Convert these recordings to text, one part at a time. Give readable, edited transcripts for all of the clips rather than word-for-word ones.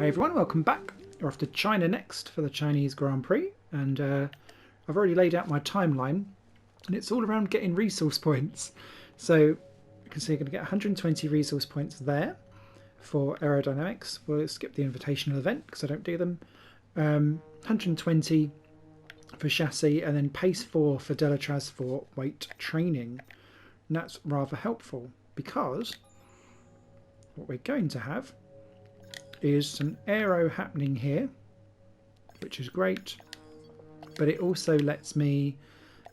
Hey everyone, welcome back. We're off to China next for the Chinese Grand Prix, and I've already laid out my timeline, and it's all around getting resource points. So you can see you're going to get 120 resource points there for aerodynamics. We'll skip the invitational event because I don't do them. 120 for chassis, and then pace 4 for Delatraz for weight training. And that's rather helpful because what we're going to have is some aero happening here, which is great, but it also lets me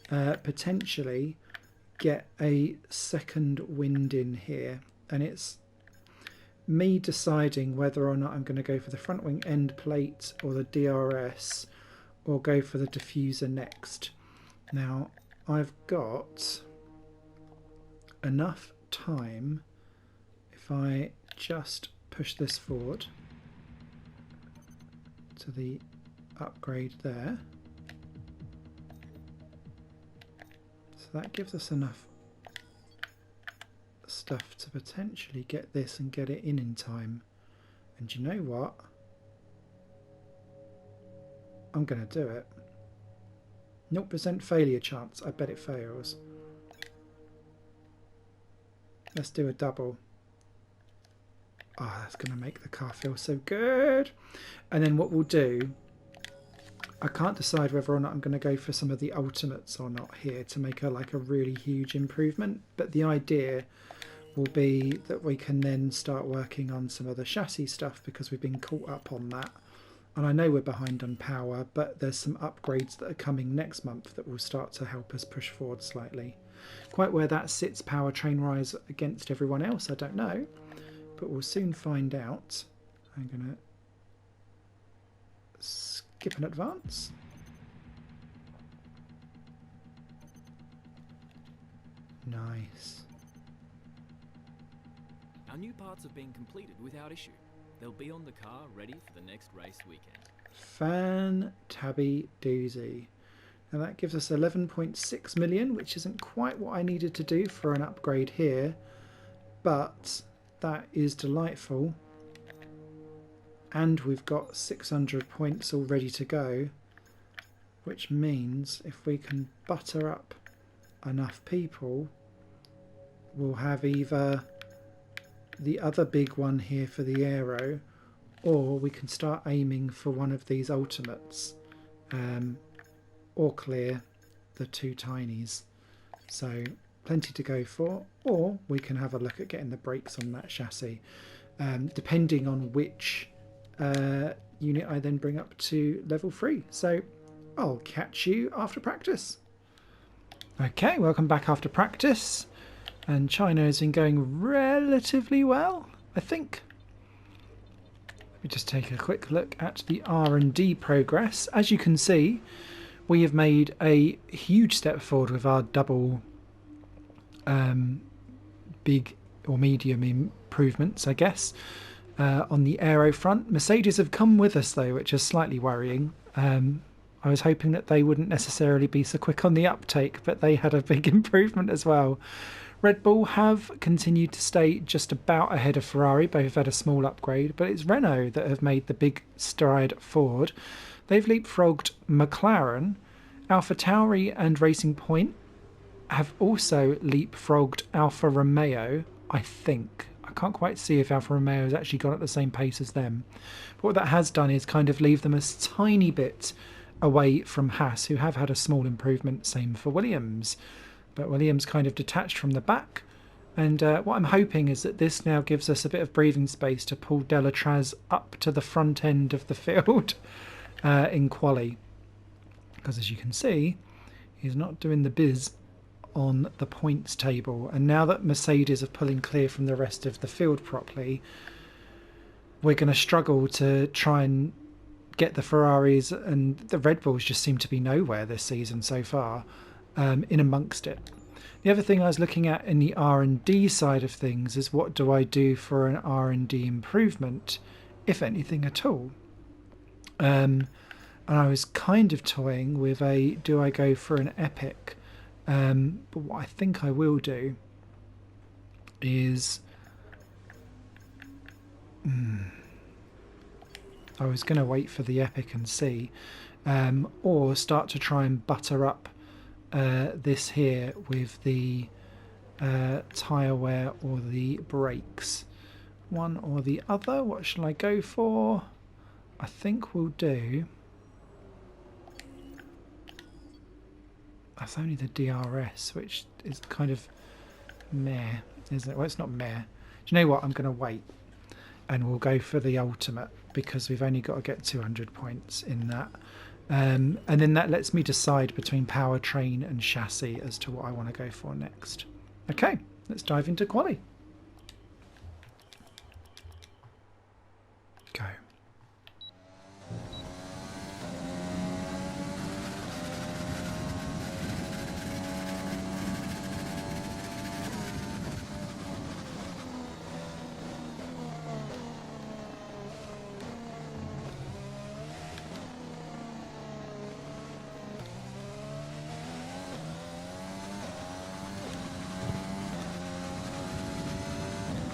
potentially get a second wind in here, and it's me deciding whether or not I'm going to go for the front wing end plate or the DRS or go for the diffuser next. Now I've got enough time if I just push this forward to the upgrade there. So that gives us enough stuff to potentially get this and get it in time. And you know what? I'm going to do it. 0% failure chance. I bet it fails. Let's do a double. Oh, that's going to make the car feel so good. And then what we'll do, I can't decide whether or not I'm going to go for some of the ultimates or not here to make a really huge improvement. But the idea will be that we can then start working on some of the chassis stuff because we've been caught up on that. And I know we're behind on power, but there's some upgrades that are coming next month that will start to help us push forward slightly. Quite where that sits powertrain-wise against everyone else, I don't know. But we'll soon find out. I'm going to skip an advance. Nice. Our new parts have been completed without issue. They'll be on the car ready for the next race weekend. Fan-tabby doozy. Now that gives us 11.6 million, which isn't quite what I needed to do for an upgrade here, but that is delightful. And we've got 600 points all ready to go, which means if we can butter up enough people, we'll have either the other big one here for the aero, or we can start aiming for one of these ultimates, or clear the two tinies. So plenty to go for, or we can have a look at getting the brakes on that chassis, depending on which unit I then bring up to level 3. So I'll catch you after practice. Okay, welcome back after practice, and China has been going relatively well, I think. Let me just take a quick look at the R&D progress. As you can see, we have made a huge step forward with our double big or medium improvements, I guess, on the aero front. Mercedes have come with us though, which is slightly worrying. I was hoping that they wouldn't necessarily be so quick on the uptake, but they had a big improvement as well. Red Bull have continued to stay just about ahead of Ferrari. Both have had a small upgrade, but it's Renault that have made the big stride forward. They've leapfrogged McLaren. AlphaTauri and Racing Point have also leapfrogged Alfa Romeo, I think. I can't quite see if Alfa Romeo has actually gone at the same pace as them. But what that has done is kind of leave them a tiny bit away from Haas, who have had a small improvement. Same for Williams. But Williams kind of detached from the back. And what I'm hoping is that this now gives us a bit of breathing space to pull Delatraz up to the front end of the field in quali. Because as you can see, he's not doing the biz on the points table. And now that Mercedes are pulling clear from the rest of the field properly, we're going to struggle to try and get the Ferraris, and the Red Bulls just seem to be nowhere this season so far, in amongst it. The other thing I was looking at in the R&D side of things is what do I do for an R&D improvement, if anything at all. And I was kind of toying with do I go for an epic? But what I think I will do is I was going to wait for the epic and see, or start to try and butter up this here with the tyre wear or the brakes. One or the other. What shall I go for? I think we'll do... That's only the DRS, which is kind of meh, isn't it? Well, it's not meh. Do you know what? I'm going to wait and we'll go for the ultimate because we've only got to get 200 points in that. And then that lets me decide between powertrain and chassis as to what I want to go for next. Okay, let's dive into quali. Go.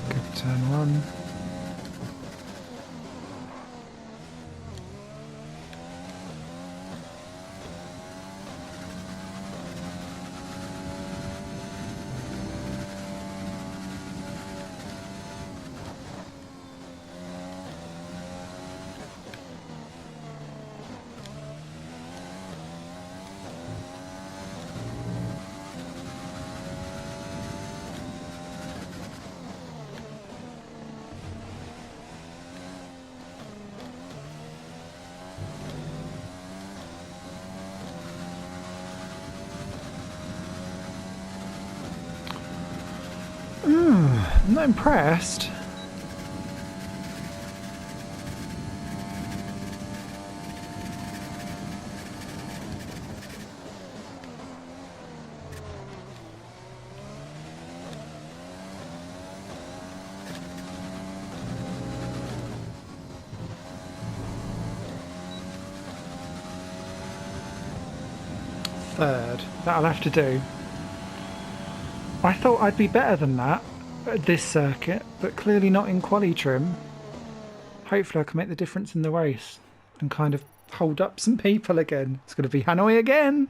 Good turn one. I'm not impressed. Third. That'll have to do. I thought I'd be better than that at this circuit, but clearly not in quali trim. Hopefully I can make the difference in the race and kind of hold up some people again. It's going to be Hanoi again.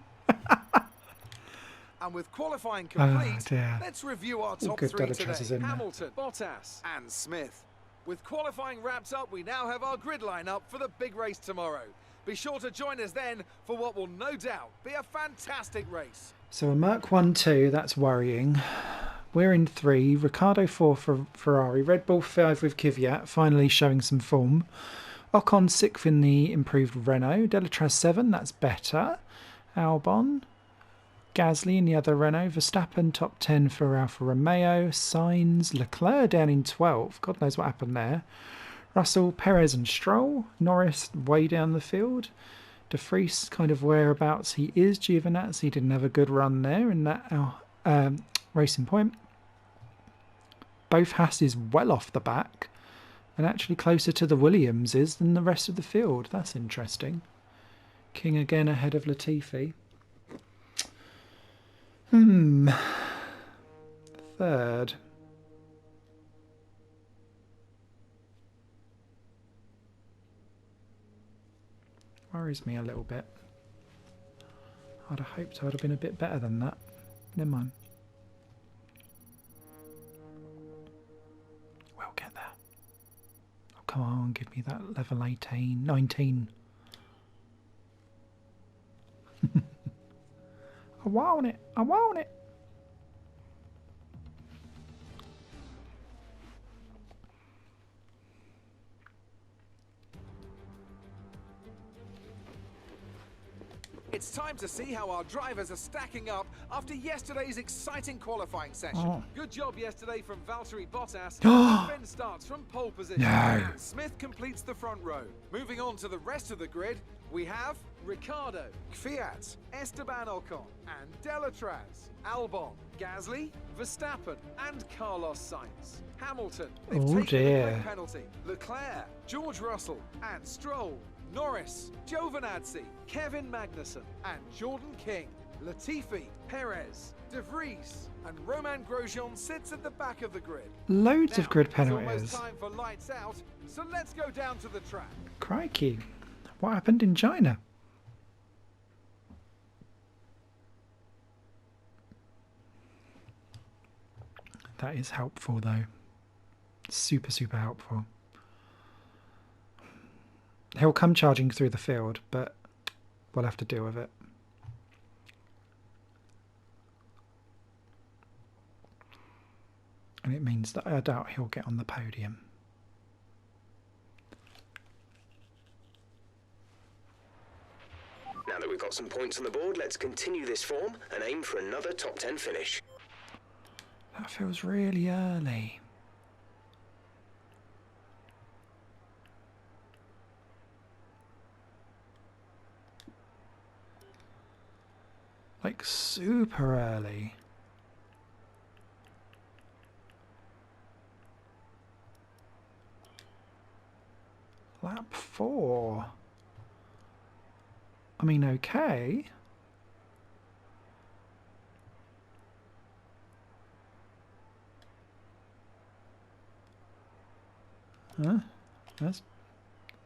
And with qualifying complete, dear. let's review our top good three Delatras today. in there. Hamilton, Bottas and Smith. With qualifying wrapped up, we now have our grid lineup for the big race tomorrow. Be sure to join us then for what will no doubt be a fantastic race. So a Merc 1-2, that's worrying. We're in 3, Ricciardo 4 for Ferrari, Red Bull 5 with Kvyat, finally showing some form. Ocon 6th in the improved Renault, Delatras 7, that's better. Albon, Gasly in the other Renault, Verstappen top 10 for Alfa Romeo, Sainz, Leclerc down in 12th, God knows what happened there. Russell, Perez and Stroll, Norris way down the field. De Vries kind of whereabouts he is. Giovinazzi didn't have a good run there in that Racing Point. Both Hasses well off the back and actually closer to the Williamses than the rest of the field. That's interesting. King again ahead of Latifi. Third. Worries me a little bit. I'd have hoped I'd have been a bit better than that. Never mind. We'll get there. Oh, come on, give me that level 18, 19. I want it. I want it. It's time to see how our drivers are stacking up after yesterday's exciting qualifying session. Oh. Good job yesterday from Valtteri Bottas. Ben starts from pole position. No. And Smith completes the front row. Moving on to the rest of the grid, we have Ricciardo, Kvyat, Esteban Ocon, and Delatras, Albon, Gasly, Verstappen, and Carlos Sainz. Hamilton, they've taken the brake penalty. Leclerc, George Russell, and Stroll. Norris, Giovinazzi, Kevin Magnussen, and Jordan King. Latifi, Perez, De Vries, and Romain Grosjean sits at the back of the grid. Loads Now, of grid it's penalties. almost time for lights out, so let's go down to the track. Crikey. What happened in China? That is helpful though. Super, super helpful. He'll come charging through the field, but we'll have to deal with it. And it means that I doubt he'll get on the podium. Now that we've got some points on the board, let's continue this form and aim for another top 10 finish. That feels really early. Like super early. Lap 4. I mean, okay. Huh?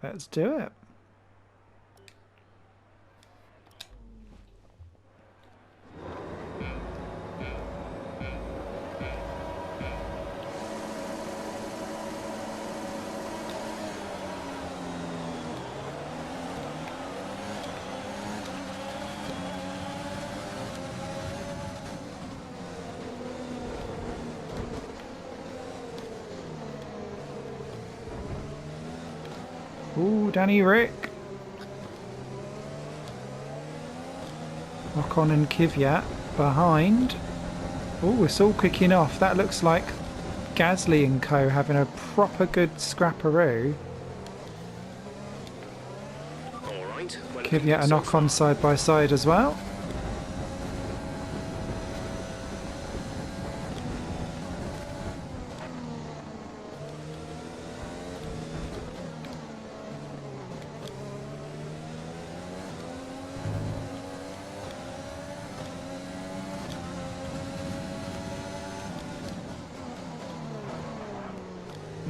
Let's do it. Ooh, Danny Rick. Ocon and Kvyat behind. Ooh, it's all kicking off. That looks like Gasly and co having a proper good scrapperoo. All right. Well, Kvyat and Ocon side by side as well.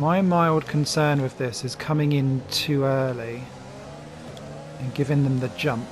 My mild concern with this is coming in too early and giving them the jump.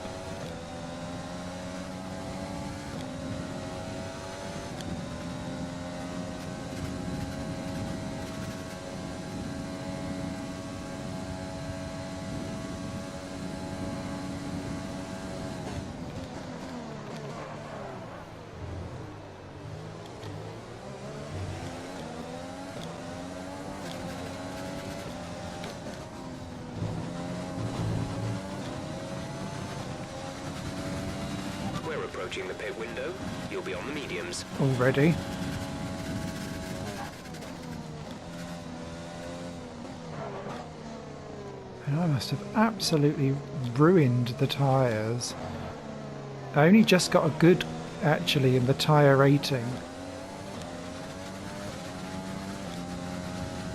we're approaching the pit window. You'll be on the mediums. Already. And I must have absolutely ruined the tyres. I only just got a good, actually, in the tyre rating.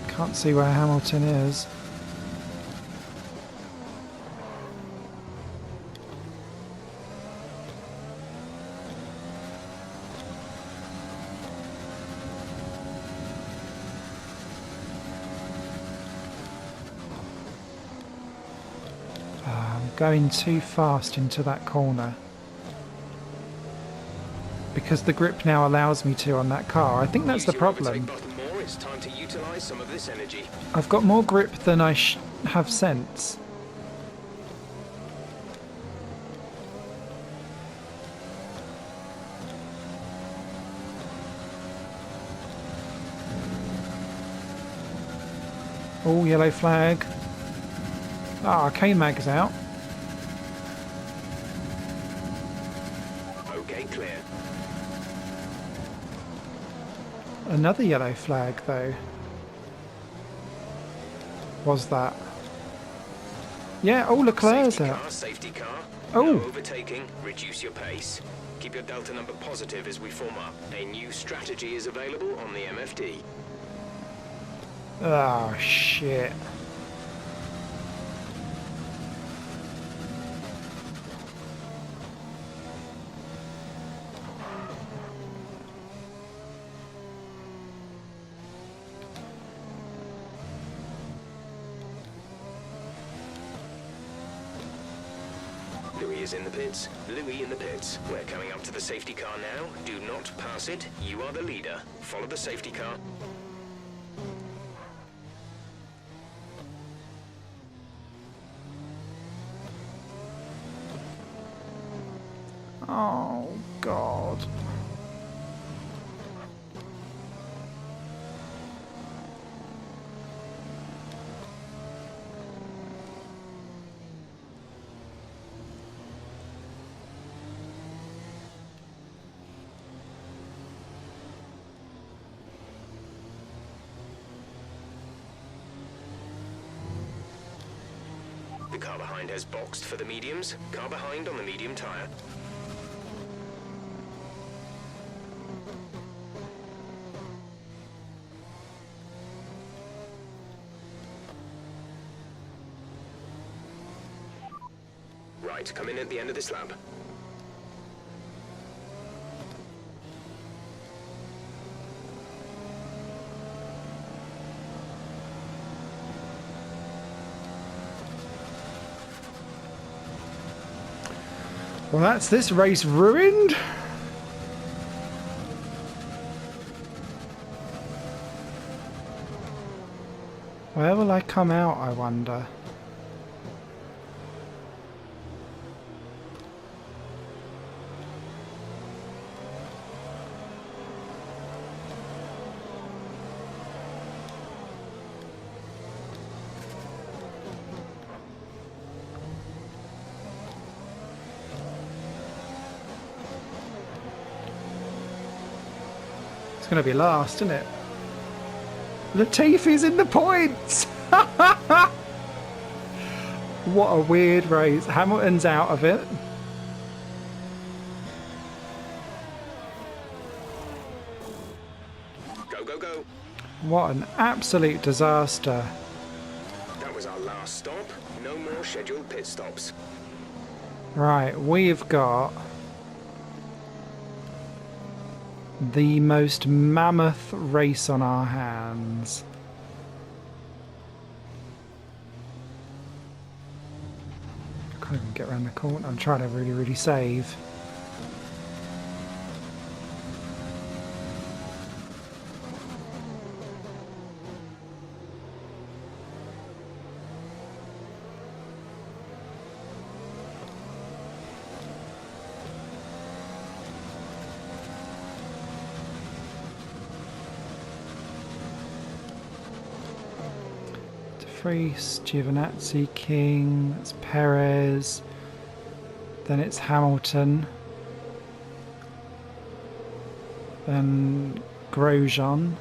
Can't see where Hamilton is. I'm going too fast into that corner. Because the grip now allows me to on that car. I think that's the problem. It's time to utilize some of this energy. I've got more grip than I have sense. Oh, yellow flag. Ah, K-Mag's out. Okay, clear. Another yellow flag, though. Was that? Yeah, oh, Leclerc's Safety out. car, safety car. Oh. No overtaking, reduce your pace. Keep your delta number positive as we form up. A new strategy is available on the MFD. Oh, shit. is in the pits. Louis in the pits. We're coming up to the safety car now. Do not pass it. You are the leader. Follow the safety car. Oh, God. The car behind has boxed for the mediums. Car behind on the medium tire. Right, come in at the end of this lap. Well, that's this race ruined. Where will I come out, I wonder? It's going to be last, isn't it? Latifi's in the points! What a weird race. Hamilton's out of it. Go, go, go. What an absolute disaster. That was our last stop. No more scheduled pit stops. Right, we've got the most mammoth race on our hands. I can't even get around the corner. I'm trying to really save. Freeze, Giovinazzi, King, that's Perez, then it's Hamilton, then Grosjean.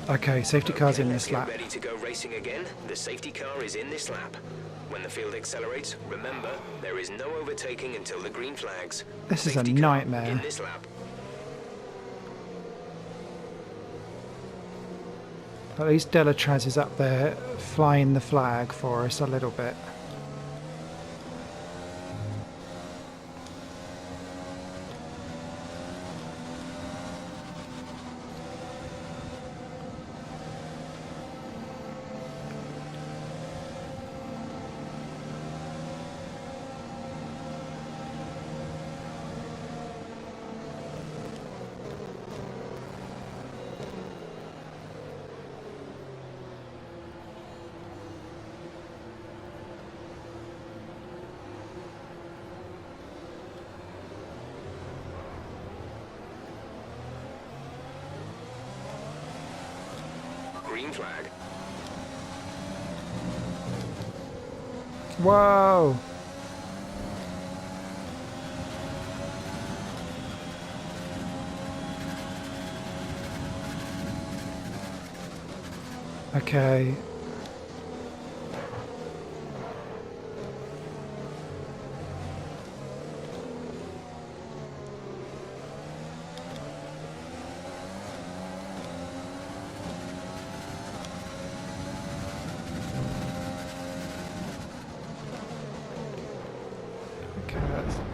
Okay, safety car's in this lap. Ready to go racing again? The safety car is in this lap. When the field accelerates, remember, there is no overtaking until the green flags. This is a Safety car nightmare. in this lap. At least Delatraz is up there flying the flag for us a little bit. Green flag. Whoa! Okay.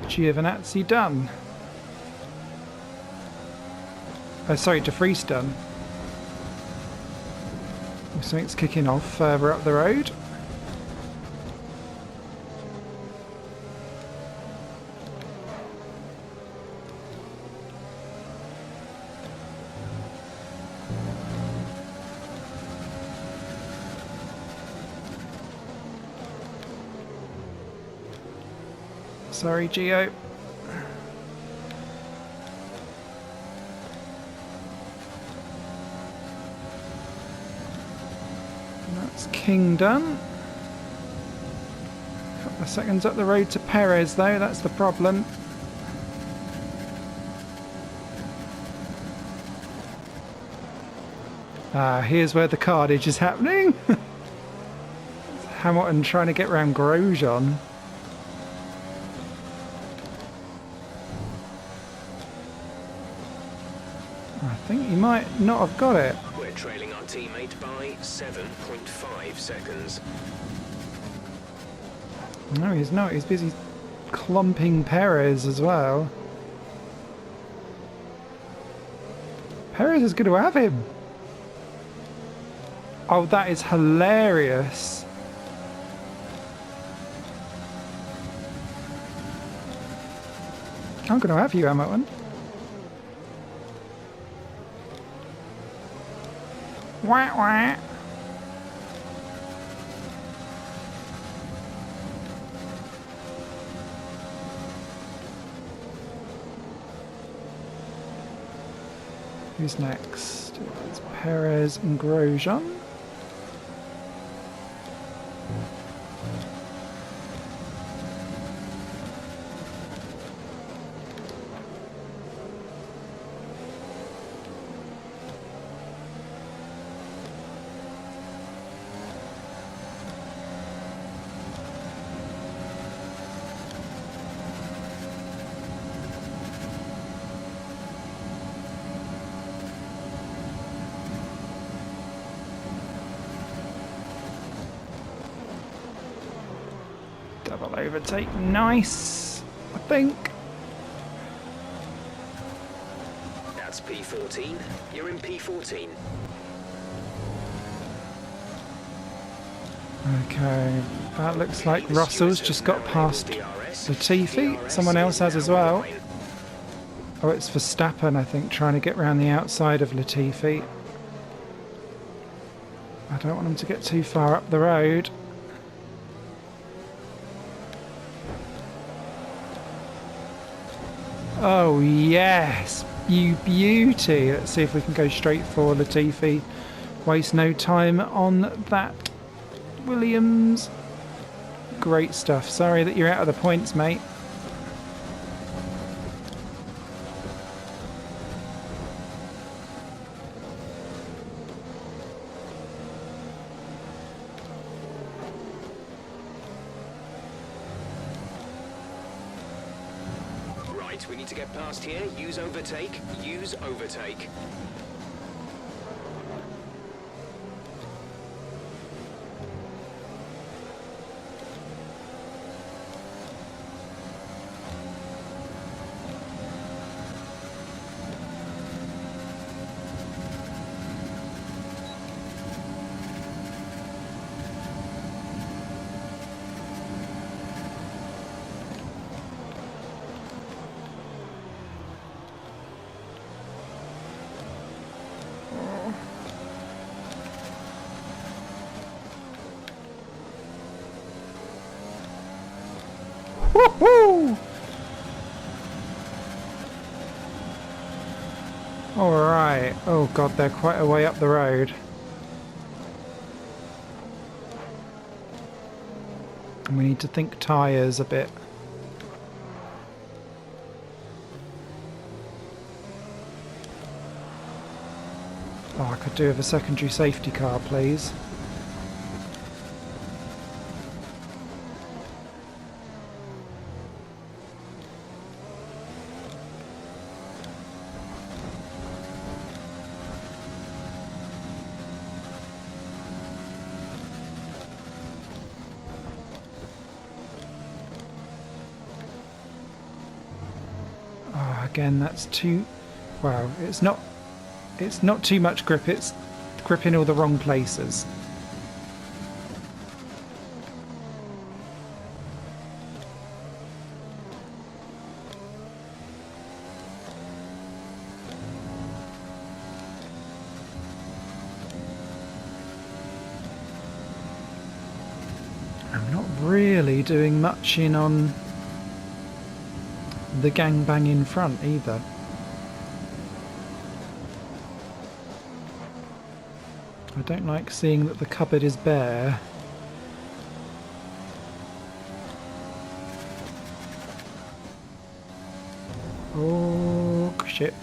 Giovinazzi done. Oh, sorry, De Vries done. Something's kicking off further up the road. Sorry, Geo. That's King done. Couple of seconds up the road to Perez though, that's the problem. Here's where the carnage is happening. Hamilton trying to get around Grosjean. I think he might not have got it. We're trailing our teammate by 7.5 seconds. No, he's not. He's busy clumping Perez as well. Perez is going to have him. Oh, that is hilarious. I'm going to have you, Hamilton. Wah, wah. Who's next? It's Perez and Grosjean. Double overtake, nice, I think. That's P14. You're in P14. Okay, that looks like Russell's just got past Latifi. Someone else has as well. Oh, it's Verstappen, I think, trying to get around the outside of Latifi. I don't want him to get too far up the road. Oh yes, you beauty. Let's see if we can go straight for Latifi. Waste no time on that, Williams. Great stuff. Sorry that you're out of the points, mate. We need to get past here. Use overtake. Use overtake. Woohoo! Alright. Oh god, they're quite a way up the road. And we need to think tyres a bit. Oh, I could do with a secondary safety car, please. Again, that's too... Wow, it's not too much grip, it's gripping all the wrong places. I'm not really doing much in on the gangbang in front either. I don't like seeing that the cupboard is bare. Oh, shit.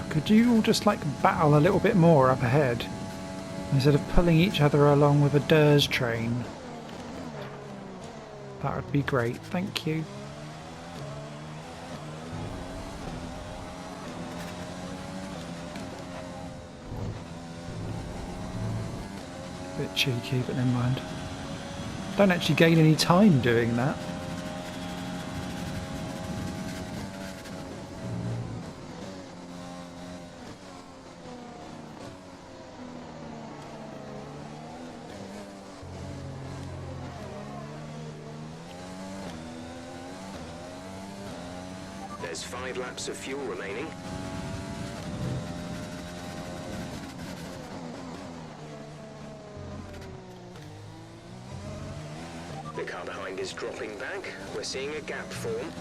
Could you all just like battle a little bit more up ahead instead of pulling each other along with a Durs train? That would be great, thank you. Bit cheeky, but never mind. Don't actually gain any time doing that. There's 5 laps of fuel remaining. The car behind is dropping back. We're seeing a gap form.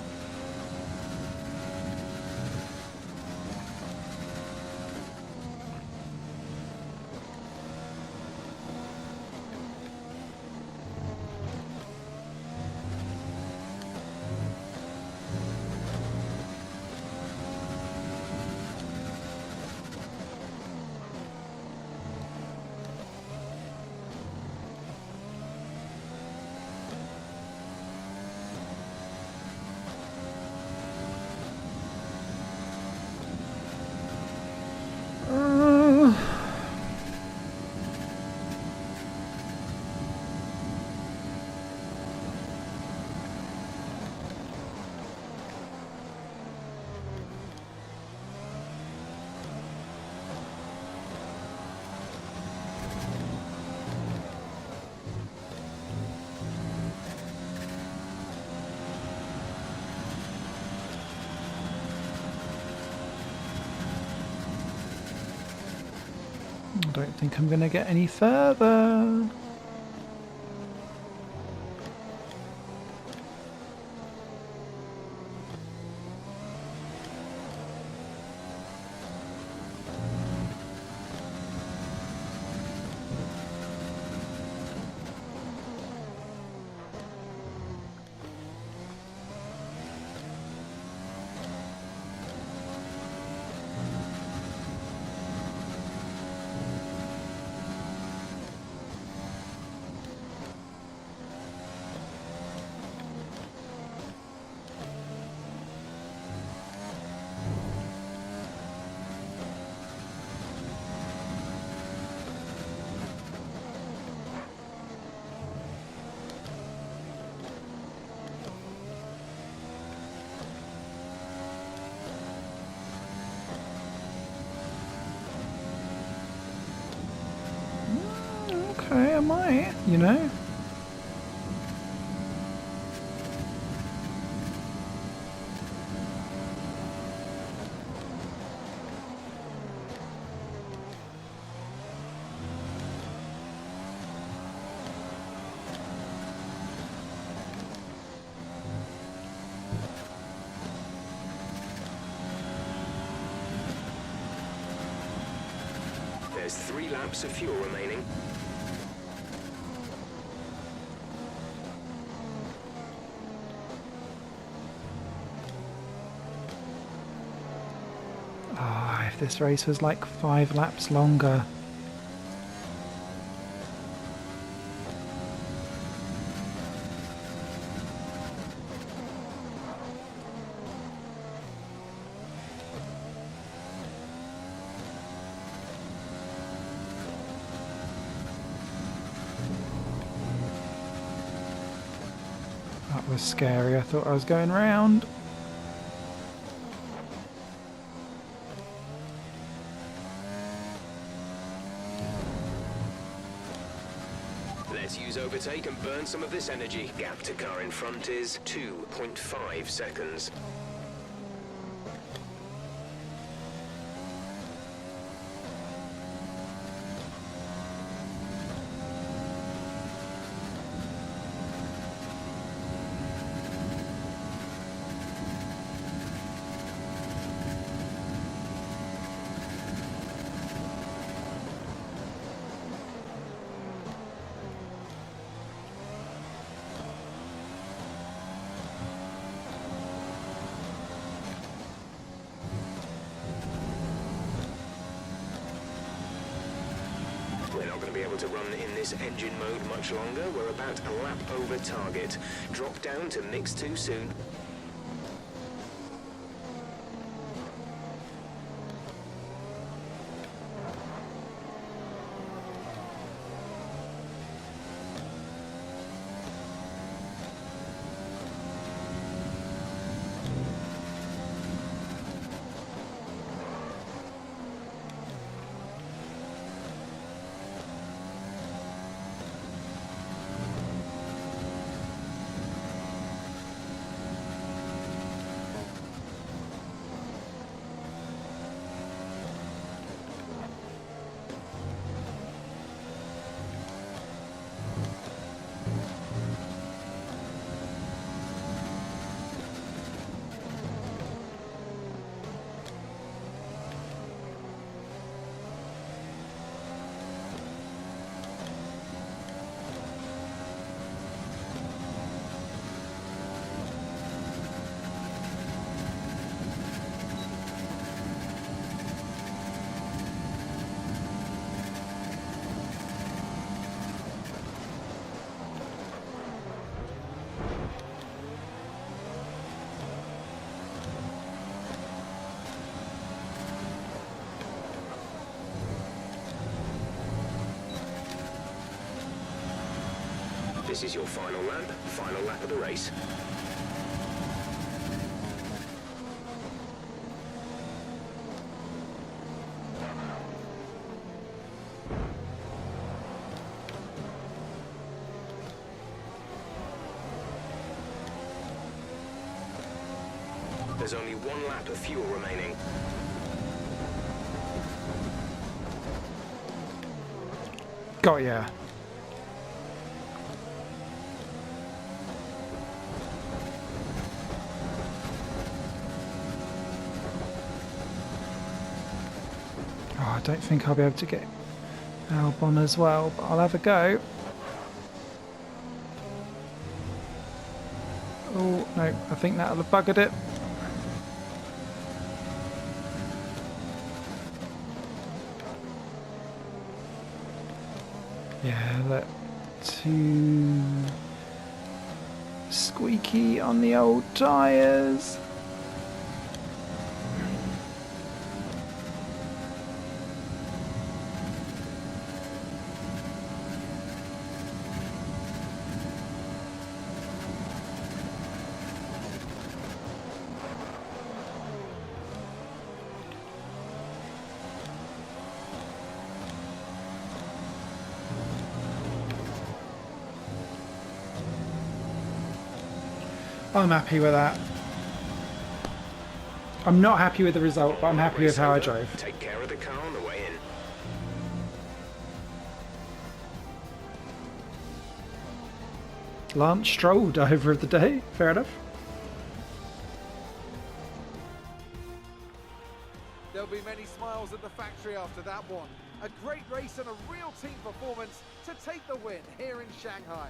I don't think I'm going to get any further. Okay, I might, you know. There's 3 laps of fuel remaining. Ah, if this race was like 5 laps longer. That was scary. I thought I was going round. Let's use overtake and burn some of this energy. Gap to car in front is 2.5 seconds. We're not going to be able to run in this engine mode much longer. We're about a lap over target. Drop down to mix 2 soon. This is your final lap of the race. There's only 1 lap of fuel remaining. Got ya. Oh, I don't think I'll be able to get Albon as well, but I'll have a go. Oh, no, I think that'll have buggered it. Yeah, that too squeaky on the old tyres. I'm happy with that. I'm not happy with the result, but I'm happy with how I drove. Take care of the car on the way in. Lance Stroll driver of the day. Fair enough. There'll be many smiles at the factory after that one. A great race and a real team performance to take the win here in Shanghai.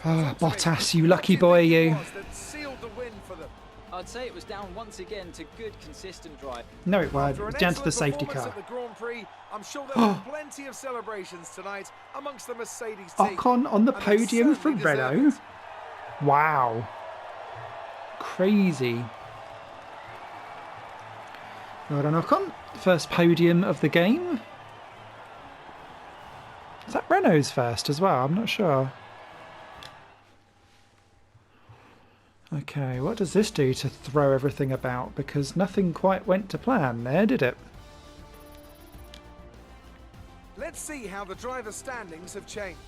Oh, Bottas, you lucky boy, you. That sealed the win for them. I'd say it was down once again to good, consistent drive. No, it was. After It an was down to the excellent safety performance car. at the Grand Prix, I'm sure there'll be plenty of celebrations tonight amongst the Mercedes team. Ocon on the And they podium for certainly deserve Renault. it. Wow. Crazy. Well done, Ocon. First podium of the game. Is that Renault's first as well? I'm not sure. Okay, what does this do to throw everything about? Because nothing quite went to plan there, did it? Let's see how the driver standings have changed.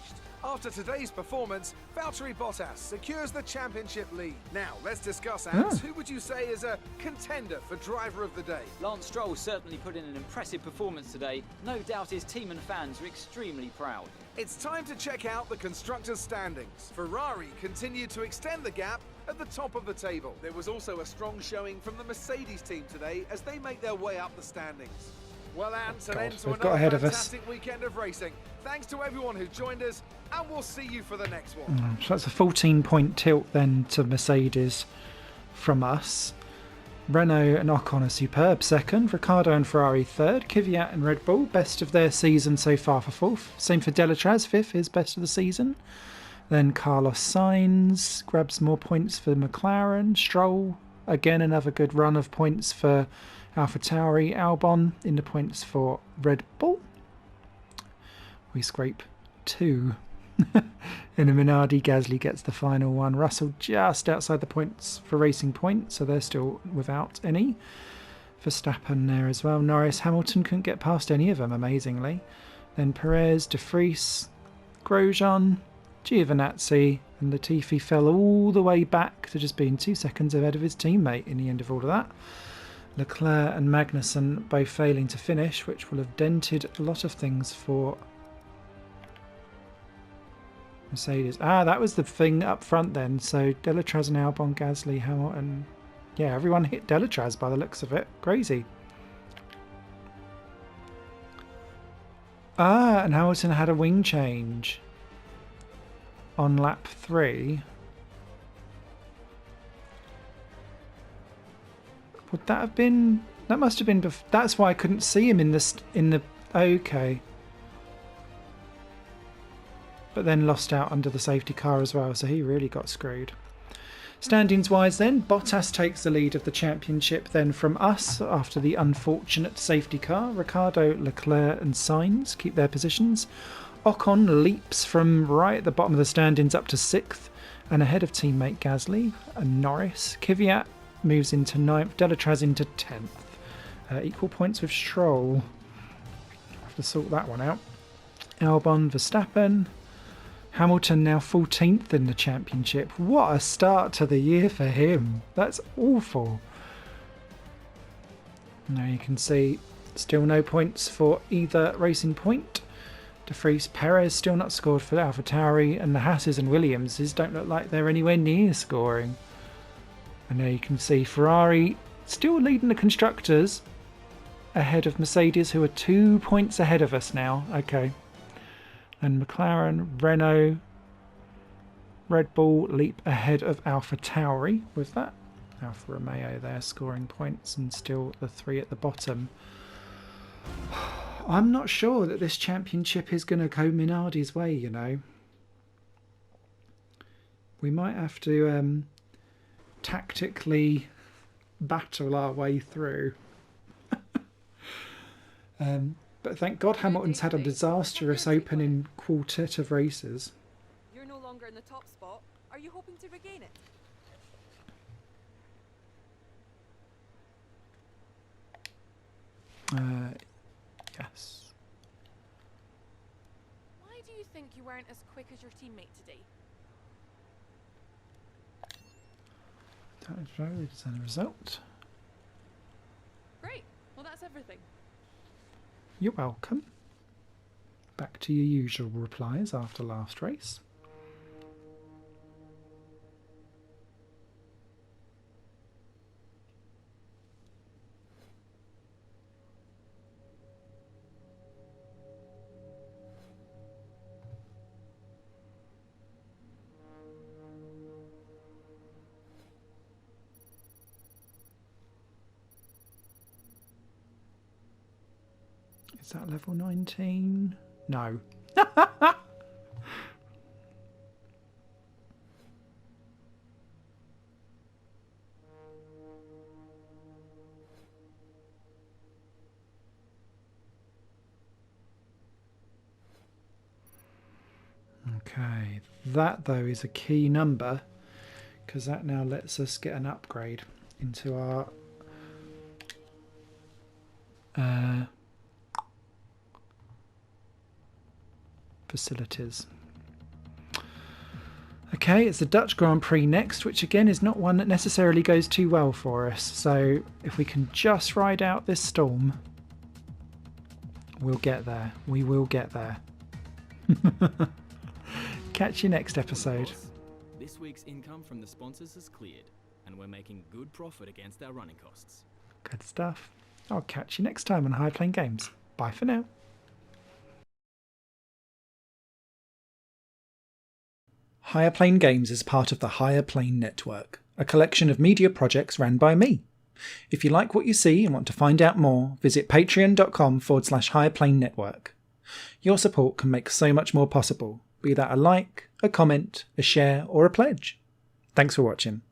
After today's performance, Valtteri Bottas secures the championship lead. Now, let's discuss, Ants. Who would you say is a contender for driver of the day? Lance Stroll certainly put in an impressive performance today. No doubt his team and fans are extremely proud. It's time to check out the constructors' standings. Ferrari continued to extend the gap at the top of the table. There was also a strong showing from the Mercedes team today as they make their way up the standings. Well, Ants, an end to they've got another ahead of us. fantastic weekend of racing. Thanks to everyone who joined us, and we'll see you for the next one. So that's a 14-point tilt then to Mercedes from us. Renault and Ocon are superb second. Ricciardo and Ferrari third. Kvyat and Red Bull, best of their season so far for fourth. Same for Delatraz, fifth, his best of the season. Then Carlos Sainz grabs more points for McLaren. Stroll, again another good run of points for AlphaTauri. Albon in the points for Red Bull. We scrape 2. In a Minardi, Gasly gets the final one. Russell just outside the points for Racing Point, so they're still without any. Verstappen there as well. Norris, Hamilton couldn't get past any of them, amazingly. Then Perez, De Vries, Grosjean, Giovinazzi, and Latifi fell all the way back to just being 2 seconds ahead of his teammate in the end of all of that. Leclerc and Magnussen both failing to finish, which will have dented a lot of things for Mercedes. That was the thing up front then. So Delatraz and Albon, Gasly, Hamilton. Yeah, everyone hit Delatraz by the looks of it. Crazy. And Hamilton had a wing change on lap 3. Would that have been? That must have been. That's why I couldn't see him in the. Okay. But then lost out under the safety car as well, so he really got screwed. Standings wise then, Bottas takes the lead of the championship then from us after the unfortunate safety car. Ricciardo, Leclerc and Sainz keep their positions. Ocon leaps from right at the bottom of the standings up to 6th and ahead of teammate Gasly and Norris. Kvyat moves into 9th, Delatraz into 10th. Equal points with Stroll. Have to sort that one out. Albon, Verstappen. Hamilton now 14th in the championship. What a start to the year for him. That's awful. Now you can see still no points for either Racing Point. De Vries, Perez still not scored for AlphaTauri, and the Hasses and Williamses don't look like they're anywhere near scoring. And there you can see Ferrari still leading the constructors ahead of Mercedes, who are 2 points ahead of us now. Okay. And McLaren, Renault, Red Bull leap ahead of AlphaTauri with that. Alfa Romeo there scoring points and still the 3 at the bottom. I'm not sure that this championship is going to go Minardi's way, you know. We might have to tactically battle our way through. But thank God Hamilton's had a disastrous opening quartet of races. You're no longer in the top spot. Are you hoping to regain it? Yes. Why do you think you weren't as quick as your teammate today? That is the result. Great. Well, that's everything. You're welcome. Back to your usual replies after last race. Is that level 19? No. Okay, that though is a key number because that now lets us get an upgrade into our facilities. Okay, it's the Dutch Grand Prix next, which again is not one that necessarily goes too well for us. So if we can just ride out this storm, we'll get there. We will get there. Catch you next episode. Boss, this week's income from the sponsors has cleared, and we're making good profit against our running costs. Good stuff. I'll catch you next time on Higher Plane Games. Bye for now. Higher Plane Games is part of the Higher Plane Network, a collection of media projects ran by me. If you like what you see and want to find out more, visit patreon.com/Higher Plane Network. Your support can make so much more possible, be that a like, a comment, a share, or a pledge. Thanks for watching.